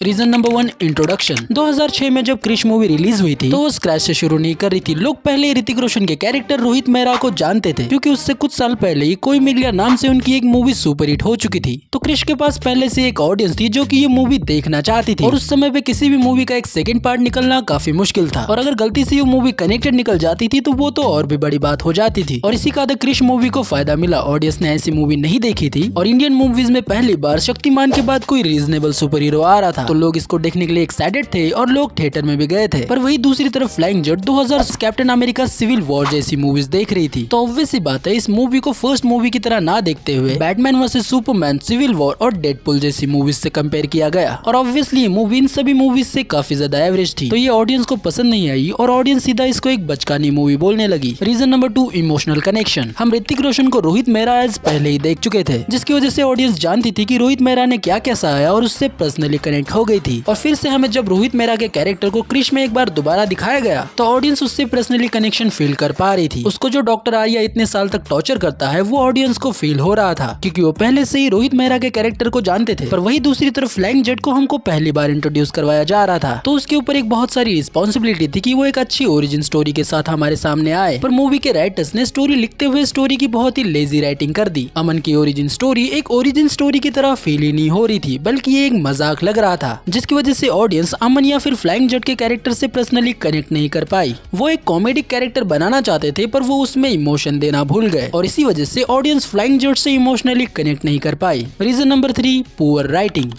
Reason number 1, introduction. 2006 में जब Krrish movie release हुई थी तो वो स्क्रैच से शुरू नहीं कर रही थी। लोग पहले ऋतिक रोशन के कैरेक्टर रोहित मेहरा को जानते थे क्योंकि उससे कुछ साल पहले ही कोई मिल गया नाम से उनकी एक मूवी सुपर हिट हो चुकी थी। तो क्रिश के पास पहले से एक ऑडियंस थी जो कि ये मूवी देखना चाहती थी और उस समय पे किसी भी मूवी का एक सेकंड पार्ट निकलना काफी मुश्किल था और अगर गलती से ये मूवी कनेक्टेड निकल जाती थी तो वो तो और भी बड़ी बात हो जाती थी। और इसी का क्रिश मूवी को फायदा मिला। ऑडियंस ने ऐसी मूवी नहीं देखी थी और इंडियन मूवीज में पहली बार शक्तिमान के बाद कोई रीजनेबल सुपर हीरो आ रहा था तो लोग इसको देखने के लिए एक्साइटेड थे और लोग थिएटर में भी गए थे। पर वही दूसरी तरफ flying jet 2000 Captain America Civil War जैसी मूवीज देख रही थी। तो ऑब्वियस सी बात है इस मूवी को फर्स्ट मूवी की तरह ना देखते हुए Batman versus Superman, Civil War और डेडपुल जैसी मूवीज से कंपेयर किया गया और ऑब्वियसली ये मूवी इन सभी मूवीज से काफी ज्यादा एवरेज थी। तो ये ऑडियंस को पसंद नहीं आई और ऑडियंस सीधा इसको एक बचकानी मूवी बोलने लगी। Reason number 2, emotional connection. हम ऋतिक रोशन को रोहित मेहरा एज पहले ही देख चुके थे जिसकी वजह से ऑडियंस जानती थी कि रोहित मेहरा ने क्या क्या सहाया और उससे पर्सनली कनेक्ट हो गई थी। और फिर से हमें जब रोहित मेहरा के कैरेक्टर को क्रिश में एक बार दोबारा दिखाया गया तो ऑडियंस उससे पर्सनली कनेक्शन फील कर पा रही थी। उसको जो डॉक्टर आर्या इतने साल तक टॉर्चर करता है वो ऑडियंस को फील हो रहा था क्योंकि वो पहले से ही रोहित मेहरा के कैरेक्टर को जानते थे। पर वही दूसरी तरफ फ्लाइंग जेट को हमको पहली बार इंट्रोड्यूस करवाया जा रहा था तो उसके ऊपर एक बहुत सारी रिस्पॉन्सिबिलिटी थी कि वो एक अच्छी ओरिजिन स्टोरी के साथ हमारे सामने आए। पर मूवी के राइटर्स ने स्टोरी लिखते हुए स्टोरी की बहुत ही लेजी राइटिंग कर दी। अमन की ओरिजिन स्टोरी एक ओरिजिन स्टोरी की तरह फील ही नहीं हो रही थी बल्कि ये एक मजाक लग रहा था जिसकी वजह से ऑडियंस अमन या फिर फ्लाइंग जेट के कैरेक्टर से पर्सनली कनेक्ट नहीं कर पाई। वो एक कॉमेडिक कैरेक्टर बनाना चाहते थे पर वो उसमें इमोशन देना भूल गए और इसी वजह से ऑडियंस फ्लाइंग जेट से इमोशनली कनेक्ट नहीं कर पाई। Reason number 3, poor writing.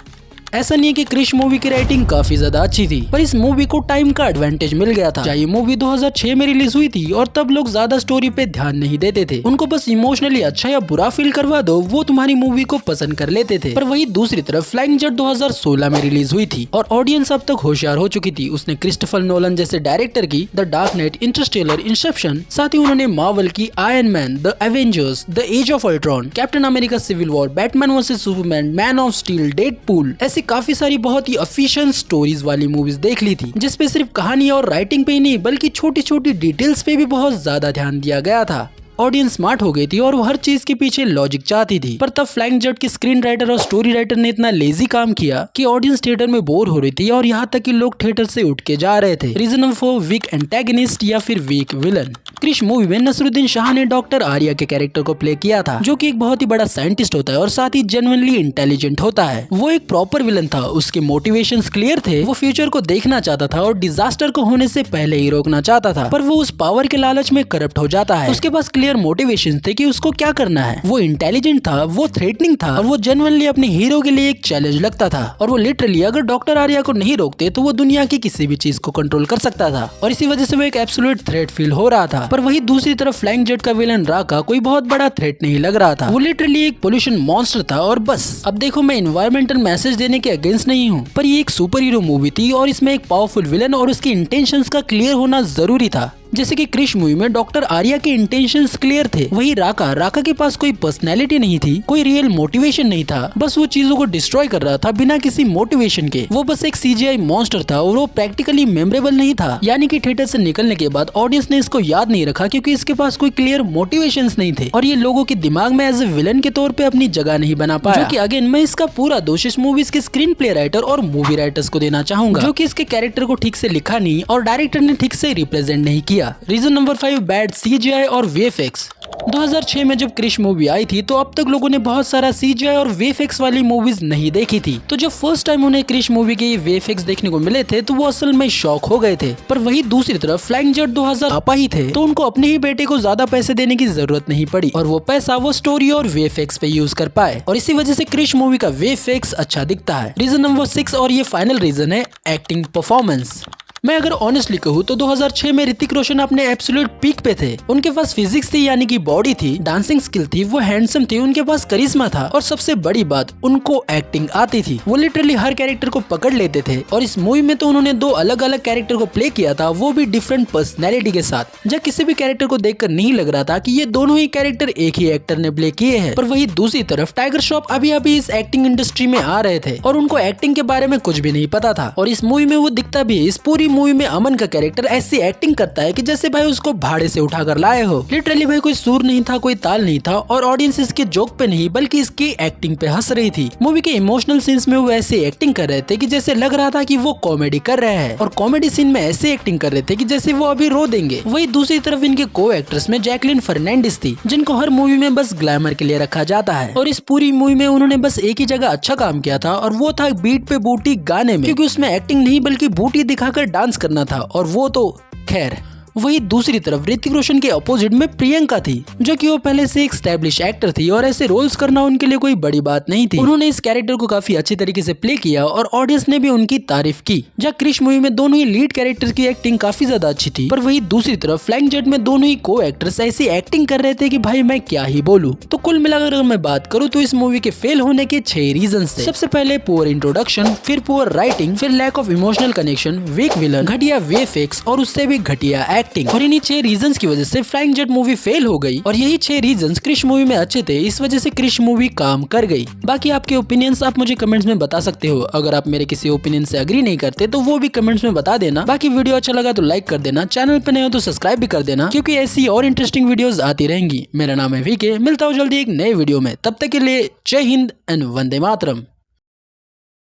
ऐसा नहीं है कि क्रिश मूवी की राइटिंग काफी ज्यादा अच्छी थी पर इस मूवी को टाइम का एडवांटेज मिल गया था। चाहे मूवी 2006 में रिलीज हुई थी और तब लोग ज्यादा स्टोरी पे ध्यान नहीं देते थे, उनको बस इमोशनली अच्छा या बुरा फील करवा दो वो तुम्हारी मूवी को पसंद कर लेते थे। पर वही दूसरी तरफ फ्लाइंग जेट 2016 में रिलीज हुई थी और ऑडियंस अब तक होशियार हो चुकी थी। उसने क्रिस्टोफर नोलन जैसे डायरेक्टर की the Dark Knight, Interstellar, Inception, साथ ही उन्होंने मार्वल की Iron Man, the Avengers, the Age of Ultron, Captain America Civil War, Batman versus Superman, Man of Steel, Deadpool, ऐसी काफी सारी बहुत ही एफिशिएंट स्टोरीज वाली मूवीज देख ली थी जिसपे सिर्फ कहानी और राइटिंग पे ही नहीं बल्कि छोटी छोटी डिटेल्स पे भी बहुत ज्यादा ध्यान दिया गया था। ऑडियंस स्मार्ट हो गई थी और वो हर चीज के पीछे लॉजिक चाहती थी। पर तब फ्लाइंग जेट की स्क्रीन राइटर और स्टोरी राइटर ने इतना लेजी काम किया कि ऑडियंस थिएटर में बोर हो रही थी और यहाँ तक कि लोग थिएटर से उठ के जा रहे थे। रीजन नंबर 4, वीक एंटेगनिस्ट या फिर वीक विलन। क्रिश मूवी में नसरुद्दीन शाह ने डॉक्टर आर्या के कैरेक्टर को प्ले किया था जो कि एक बहुत ही बड़ा साइंटिस्ट होता है और साथ ही जेन्युइनली इंटेलिजेंट होता है। वो एक प्रॉपर विलन था, उसके मोटिवेशंस क्लियर थे, वो फ्यूचर को देखना चाहता था और डिजास्टर को होने से पहले ही रोकना चाहता था। पर वो उस पावर के लालच में करप्ट हो जाता है। उसके पास क्लियर मोटिवेशन थे कि उसको क्या करना है। वो इंटेलिजेंट था, वो थ्रेटनिंग था और वो जेन्युइनली अपने हीरो के लिए एक चैलेंज लगता था और वो लिटरली अगर डॉक्टर आर्या को नहीं रोकते तो वो दुनिया की किसी भी चीज को कंट्रोल कर सकता था और इसी वजह से वो एक एब्सोल्यूट थ्रेट फील हो रहा था। पर वही दूसरी तरफ फ्लाइंग जेट का विलन राका कोई बहुत बड़ा थ्रेट नहीं लग रहा था। वो लिटरली एक पोल्यूशन मॉन्स्टर था और बस। अब देखो मैं एनवायरमेंटल मैसेज देने के अगेंस्ट नहीं हूँ पर ये एक सुपर हीरो मूवी थी और इसमें एक पावरफुल विलन और उसके इंटेंशंस का क्लियर होना जरूरी था। जैसे कि क्रिश मूवी में डॉक्टर आर्या के इंटेंशंस क्लियर थे, वही राका के पास कोई पर्सनैलिटी नहीं थी, कोई रियल मोटिवेशन नहीं था, बस वो चीजों को डिस्ट्रॉय कर रहा था बिना किसी मोटिवेशन के। वो बस एक सीजीआई मॉन्स्टर था और वो प्रैक्टिकली मेमोरेबल नहीं था, यानी कि थिएटर से निकलने के बाद ऑडियंस ने इसको याद नहीं रखा क्योंकि इसके पास कोई क्लियर मोटिवेशंस नहीं थे और ये लोगों के दिमाग में एज ए विलन के तौर पे अपनी जगह नहीं बना पाया। जो कि अगेन मैं इसका पूरा दोष इस मूवीज के स्क्रीन प्ले राइटर और मूवी राइटर्स को देना चाहूंगा जो कि इसके कैरेक्टर को ठीक से लिखा नहीं और डायरेक्टर ने ठीक से रिप्रेजेंट नहीं किया। रीजन नंबर 5, बैड सीजीआई और वीएफएक्स। 2006 में जब क्रिश मूवी आई थी तो अब तक लोगों ने बहुत सारा सीजीआई और वीएफएक्स वाली मूवीज नहीं देखी थी। तो जब फर्स्ट टाइम उन्हें क्रिश मूवी के ये वीएफएक्स देखने को मिले थे तो वो असल में शॉक हो गए थे। पर वही दूसरी तरफ फ्लाइंग जेट 2000 आपा ही थे तो उनको अपने ही बेटे को ज्यादा पैसे देने की जरूरत नहीं पड़ी और वो पैसा वो स्टोरी और वीएफएक्स पे यूज कर पाए और इसी वजह से क्रिश मूवी का वीएफएक्स अच्छा दिखता है। रीजन नंबर 6 और ये फाइनल रीजन है, एक्टिंग परफॉर्मेंस। मैं अगर ऑनेस्टली कहूँ तो 2006 में ऋतिक रोशन अपने एब्सोल्यूट पीक पे थे। उनके पास फिजिक्स थी यानी कि बॉडी थी, डांसिंग स्किल थी, वो हैंडसम थे, उनके पास करिश्मा था और सबसे बड़ी बात उनको एक्टिंग आती थी। वो लिटरली हर कैरेक्टर को पकड़ लेते थे और इस मूवी में तो उन्होंने 2 अलग अलग कैरेक्टर को प्ले किया था, वो भी डिफरेंट पर्सनैलिटी के साथ, जब किसी भी कैरेक्टर को देखकर नहीं लग रहा था कि ये दोनों ही कैरेक्टर एक ही एक्टर ने प्ले किए हैं। पर वही दूसरी तरफ टाइगर श्रॉफ अभी अभी इस एक्टिंग इंडस्ट्री में आ रहे थे और उनको एक्टिंग के बारे में कुछ भी नहीं पता था और इस मूवी में वो दिखता भी है। इस पूरी मूवी में अमन का कैरेक्टर ऐसी एक्टिंग करता है कि जैसे भाई उसको भाड़े से उठाकर लाए हो। लिटरली भाई कोई सुर नहीं था, कोई ताल नहीं था और ऑडियंस इसके जोक पे नहीं बल्कि इसकी एक्टिंग पे हंस रही थी। मूवी के इमोशनल सीन्स में वो ऐसे एक्टिंग कर रहे थे कि जैसे लग रहा था कि वो कॉमेडी कर रहे हैं और कॉमेडी सीन में ऐसे एक्टिंग कर रहे थे कि जैसे वो अभी रो देंगे। वही दूसरी तरफ इनके को एक्ट्रेस में जैकलिन फर्नांडिस थी, जिनको हर मूवी में बस ग्लैमर के लिए रखा जाता है और इस पूरी मूवी में उन्होंने बस एक ही जगह अच्छा काम किया था और वो था बीट पे बूटी गाने में, क्योंकि उसमें एक्टिंग नहीं बल्कि बूटी दिखाकर डांस करना था और वो तो खैर। वही दूसरी तरफ ऋतिक रोशन के अपोजिट में प्रियंका थी, जो कि वो पहले से एक स्टैब्लिश एक्टर थी और ऐसे रोल्स करना उनके लिए कोई बड़ी बात नहीं थी। उन्होंने इस कैरेक्टर को काफी अच्छी तरीके से प्ले किया और ऑडियंस ने भी उनकी तारीफ की। जहाँ क्रिश मूवी में दोनों ही लीड कैरेक्टर की एक्टिंग काफी ज्यादा अच्छी थी, पर वही दूसरी तरफ फ्लाइंग जेट में दोनों ही को एक्टर्स ऐसी एक्टिंग कर रहे थे कि भाई मैं क्या ही बोलूं। तो कुल मिलाकर अगर मैं बात करूँ तो इस मूवी के फेल होने के 6 रीजन थे। सबसे पहले पुअर इंट्रोडक्शन, फिर पुअर राइटिंग, फिर lack of emotional connection, weak villain, घटिया वीएफएक्स और उससे भी घटिया एक्टिंग। और इन्हीं 6 रीजंस की वजह से फ्लाइंग जेट मूवी फेल हो गई और यही 6 रीजंस क्रिश मूवी में अच्छे थे, इस वजह से क्रिश मूवी काम कर गई। बाकी आपके ओपिनियंस आप मुझे कमेंट्स में बता सकते हो। अगर आप मेरे किसी ओपिनियन से एग्री नहीं करते तो वो भी कमेंट्स में बता देना। बाकी वीडियो अच्छा लगा तो लाइक कर देना, चैनल पे नए हो तो सब्सक्राइब भी कर देना, क्योंकि ऐसी और इंटरेस्टिंग वीडियोस आती रहेंगी। मेरा नाम है वीके, मिलता हूँ जल्दी एक नए वीडियो में। तब तक के लिए जय हिंद एंड वंदे मातरम।